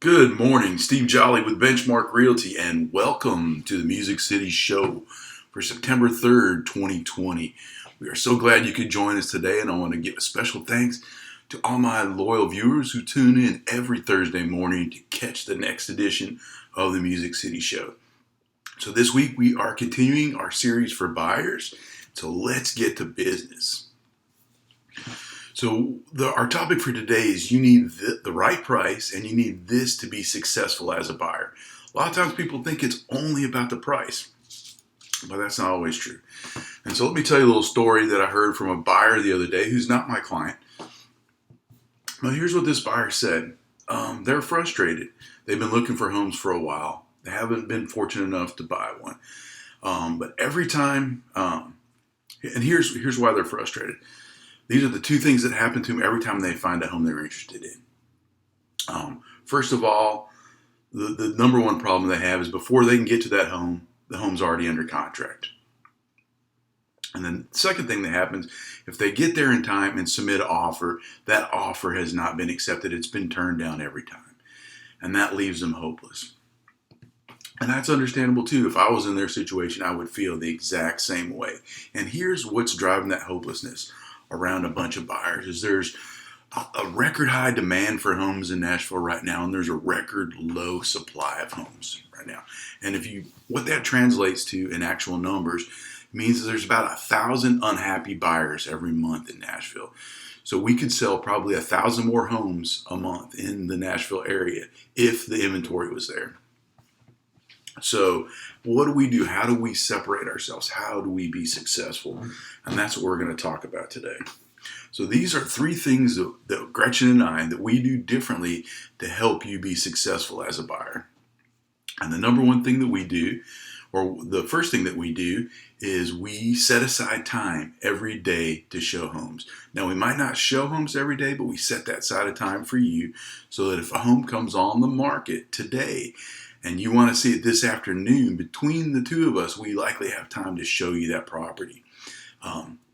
Good morning, Steve Jolly with Benchmark Realty, and welcome to the Music City Show for September 3rd, 2020. We are so glad you could join us today, and I want to give a special thanks to all my loyal viewers who tune in every Thursday morning to catch the next edition of the Music City Show. So this week we are continuing our series for buyers, so let's get to business. So our topic for today is you need the right price and you need this to be successful as a buyer. A lot of times people think it's only about the price, but that's not always true. And so let me tell you a little story that I heard from a buyer the other day who's not my client. Well, here's what this buyer said. They're frustrated. They've been looking for homes for a while. They haven't been fortunate enough to buy one. But every time, and here's why they're frustrated. These are the two things that happen to them every time they find a home they're interested in. First of all, the number one problem they have is before they can get to that home, the home's already under contract. And then the second thing that happens, if they get there in time and submit an offer, that offer has not been accepted. It's been turned down every time. And that leaves them hopeless. And that's understandable too. If I was in their situation, I would feel the exact same way. And here's what's driving that hopelessness around a bunch of buyers is there's a record high demand for homes in Nashville right now, and there's a record low supply of homes right now. And what that translates to in actual numbers means that there's about 1,000 unhappy buyers every month in Nashville. So we could sell probably 1,000 more homes a month in the Nashville area if the inventory was there. So what do we do? How do we separate ourselves? How do we be successful? And that's what we're going to talk about today. So these are three things that Gretchen and I, that we do differently to help you be successful as a buyer. And the number one thing that we do, or the first thing that we do, is we set aside time every day to show homes. Now, we might not show homes every day, but we set that side of time for you so that if a home comes on the market today, and you want to see it this afternoon, between the two of us, we likely have time to show you that property.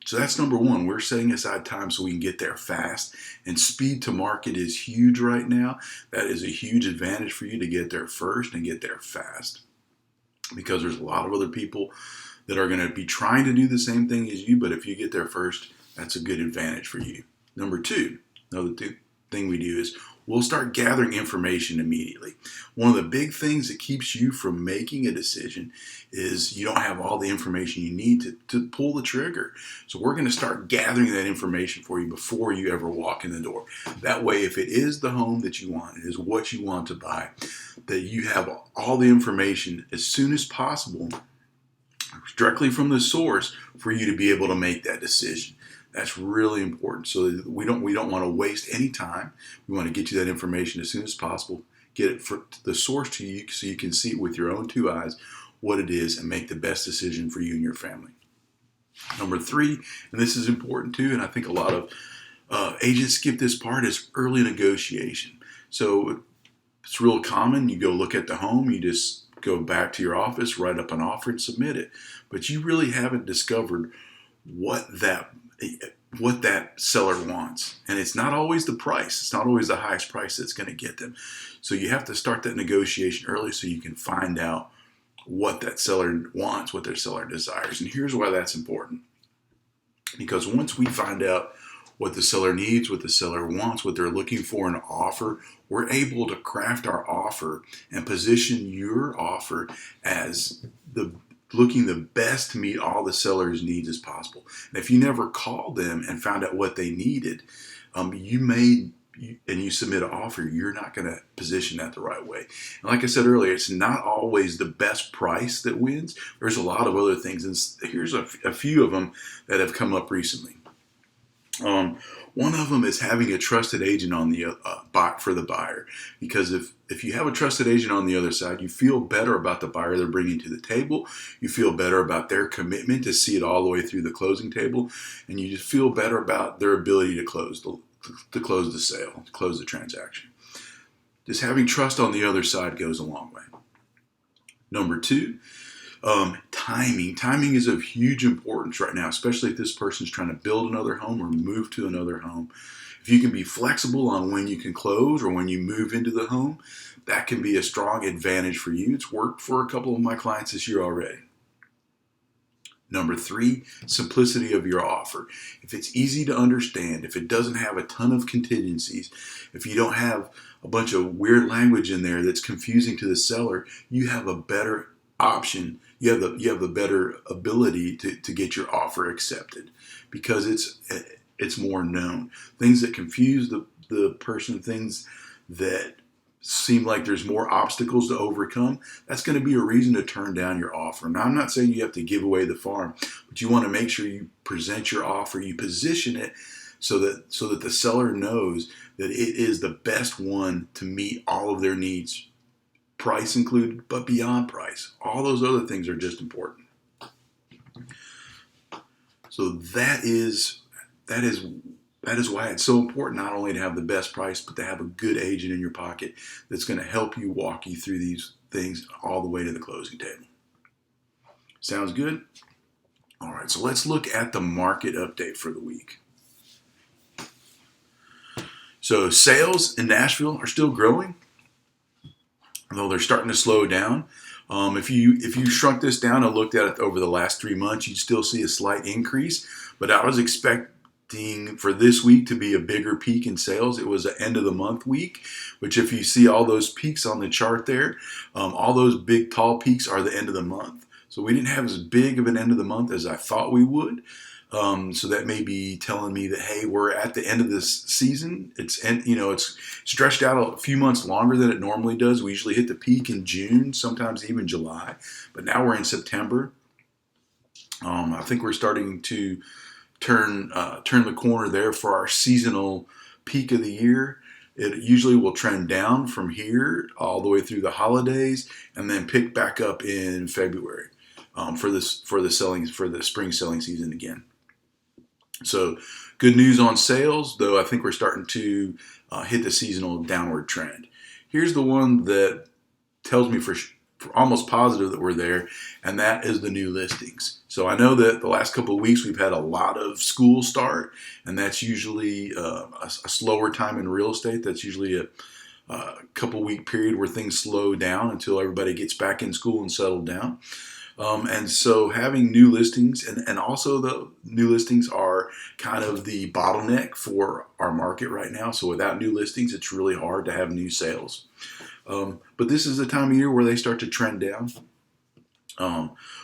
So that's number one. We're setting aside time so we can get there fast. And speed to market is huge right now. That is a huge advantage for you to get there first and get there fast. Because there's a lot of other people that are going to be trying to do the same thing as you, but if you get there first, that's a good advantage for you. Another thing we do is we'll start gathering information immediately. One of the big things that keeps you from making a decision is you don't have all the information you need to pull the trigger. So we're going to start gathering that information for you before you ever walk in the door. That way, if it is the home that you want, it is what you want to buy, that you have all the information as soon as possible directly from the source for you to be able to make that decision. That's really important. So we don't want to waste any time. We want to get you that information as soon as possible. Get it for the source to you so you can see it with your own two eyes what it is and make the best decision for you and your family. Number three, and this is important too, and I think a lot of agents skip this part, is early negotiation. So it's real common. You go look at the home, you just go back to your office, write up an offer and submit it. But you really haven't discovered what that seller wants. And it's not always the price. It's not always the highest price that's going to get them. So you have to start that negotiation early so you can find out what that seller wants, what their seller desires. And here's why that's important. Because once we find out what the seller needs, what the seller wants, what they're looking for in an offer, we're able to craft our offer and position your offer as looking the best to meet all the seller's needs as possible. And if you never called them and found out what they needed, and you submit an offer, you're not going to position that the right way. And like I said earlier, it's not always the best price that wins. There's a lot of other things, and here's a few of them that have come up recently. One of them is having a trusted agent on the for the buyer, because if you have a trusted agent on the other side, you feel better about the buyer they're bringing to the table. You feel better about their commitment to see it all the way through the closing table, and you just feel better about their ability to close the sale, to close the transaction. Just having trust on the other side goes a long way. Number two, timing. Timing is of huge importance right now, especially if this person's trying to build another home or move to another home. If you can be flexible on when you can close or when you move into the home, that can be a strong advantage for you. It's worked for a couple of my clients this year already. Number 3, simplicity of your offer. If it's easy to understand, if it doesn't have a ton of contingencies, if you don't have a bunch of weird language in there that's confusing to the seller, you have a better option. You have the better ability to get your offer accepted because it's more known. Things that confuse the person, things that seem like there's more obstacles to overcome, that's going to be a reason to turn down your offer. Now, I'm not saying you have to give away the farm, but you want to make sure you present your offer, you position it so that the seller knows that it is the best one to meet all of their needs, price included, but beyond price. All those other things are just important. So that is why it's so important not only to have the best price, but to have a good agent in your pocket that's going to help you walk you through these things all the way to the closing table. Sounds good? All right, so let's look at the market update for the week. So sales in Nashville are still growing, though they're starting to slow down. If you shrunk this down and looked at it over the last 3 months, you'd still see a slight increase, but I was expecting for this week to be a bigger peak in sales. It was an end of the month week, which if you see all those peaks on the chart there, all those big tall peaks are the end of the month. So we didn't have as big of an end of the month as I thought we would. So that may be telling me that, hey, we're at the end of this season. It's stretched out a few months longer than it normally does. We usually hit the peak in June, sometimes even July, but now we're in September. I think we're starting to turn the corner there for our seasonal peak of the year. It usually will trend down from here all the way through the holidays and then pick back up in February for the spring selling season again. So good news on sales, though I think we're starting to hit the seasonal downward trend. Here's the one that tells me for almost positive that we're there, and that is the new listings. So I know that the last couple of weeks we've had a lot of school start, and that's usually a slower time in real estate. That's usually a couple week period where things slow down until everybody gets back in school and settled down. And so having new listings, and also the new listings are kind of the bottleneck for our market right now. So without new listings, it's really hard to have new sales. But this is the time of year where they start to trend down.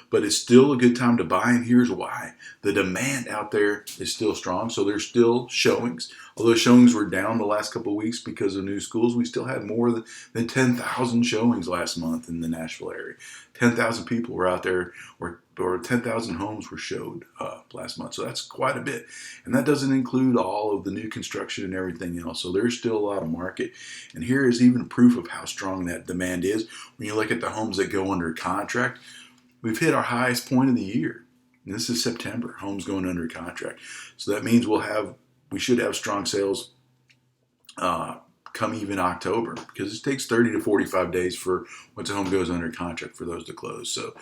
But it's still a good time to buy, and here's why. The demand out there is still strong, so there's still showings. Although showings were down the last couple of weeks because of new schools, we still had more than 10,000 showings last month in the Nashville area. 10,000 people were out there, or 10,000 homes were showed last month, so that's quite a bit. And that doesn't include all of the new construction and everything else, so there's still a lot of market. And here is even proof of how strong that demand is. When you look at the homes that go under contract, we've hit our highest point of the year. And this is September, homes going under contract. So that means we should have strong sales come even October, because it takes 30 to 45 days for once a home goes under contract for those to close. So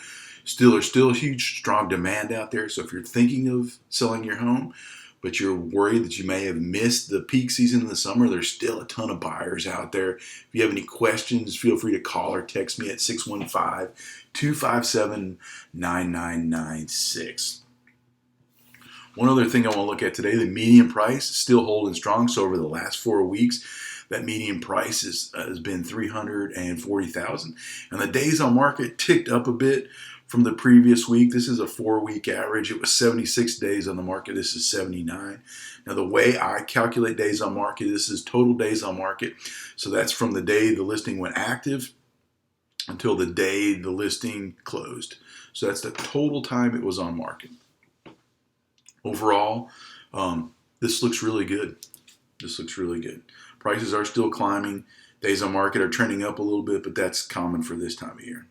there's still a huge, strong demand out there. So if you're thinking of selling your home, but you're worried that you may have missed the peak season in the summer, there's still a ton of buyers out there. If you have any questions, feel free to call or text me at 615-257-9996. One other thing I want to look at today, the median price is still holding strong. So over the last 4 weeks, that median price has been $340,000. And the days on market ticked up a bit from the previous week. This is a 4-week average. It was 76 days on the market. This is 79. Now, the way I calculate days on market, this is total days on market. So that's from the day the listing went active until the day the listing closed. So that's the total time it was on market. Overall, this looks really good. This looks really good. Prices are still climbing. Days on market are trending up a little bit, but that's common for this time of year.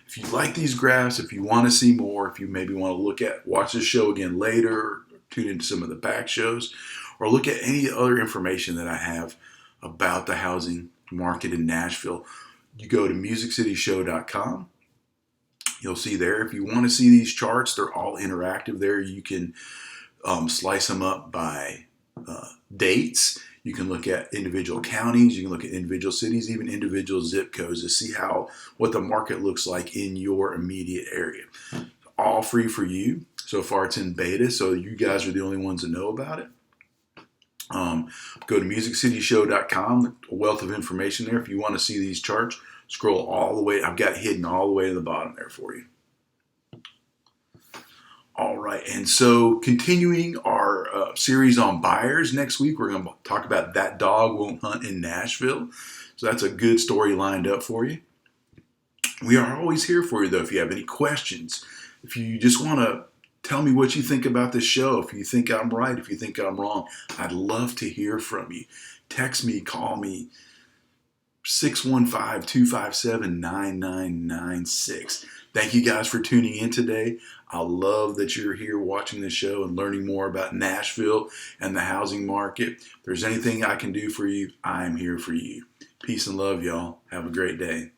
If you like these graphs, if you want to see more, if you maybe want to watch this show again later, tune into some of the back shows, or look at any other information that I have about the housing market in Nashville, you go to musiccityshow.com. You'll see there. If you want to see these charts, they're all interactive there. You can slice them up by dates. You can look at individual counties. You can look at individual cities, even individual zip codes to see what the market looks like in your immediate area. All free for you. So far, it's in beta, so you guys are the only ones that know about it. Go to musiccityshow.com. A wealth of information there. If you want to see these charts, scroll all the way. I've got hidden all the way to the bottom there for you. All right, and so continuing our series on buyers, next week we're going to talk about That Dog Won't Hunt in Nashville. So that's a good story lined up for you. We are always here for you, though, if you have any questions. If you just want to tell me what you think about this show, if you think I'm right, if you think I'm wrong, I'd love to hear from you. Text me, call me, 615-257-9996. Thank you guys for tuning in today. I love that you're here watching this show and learning more about Nashville and the housing market. If there's anything I can do for you, I'm here for you. Peace and love, y'all. Have a great day.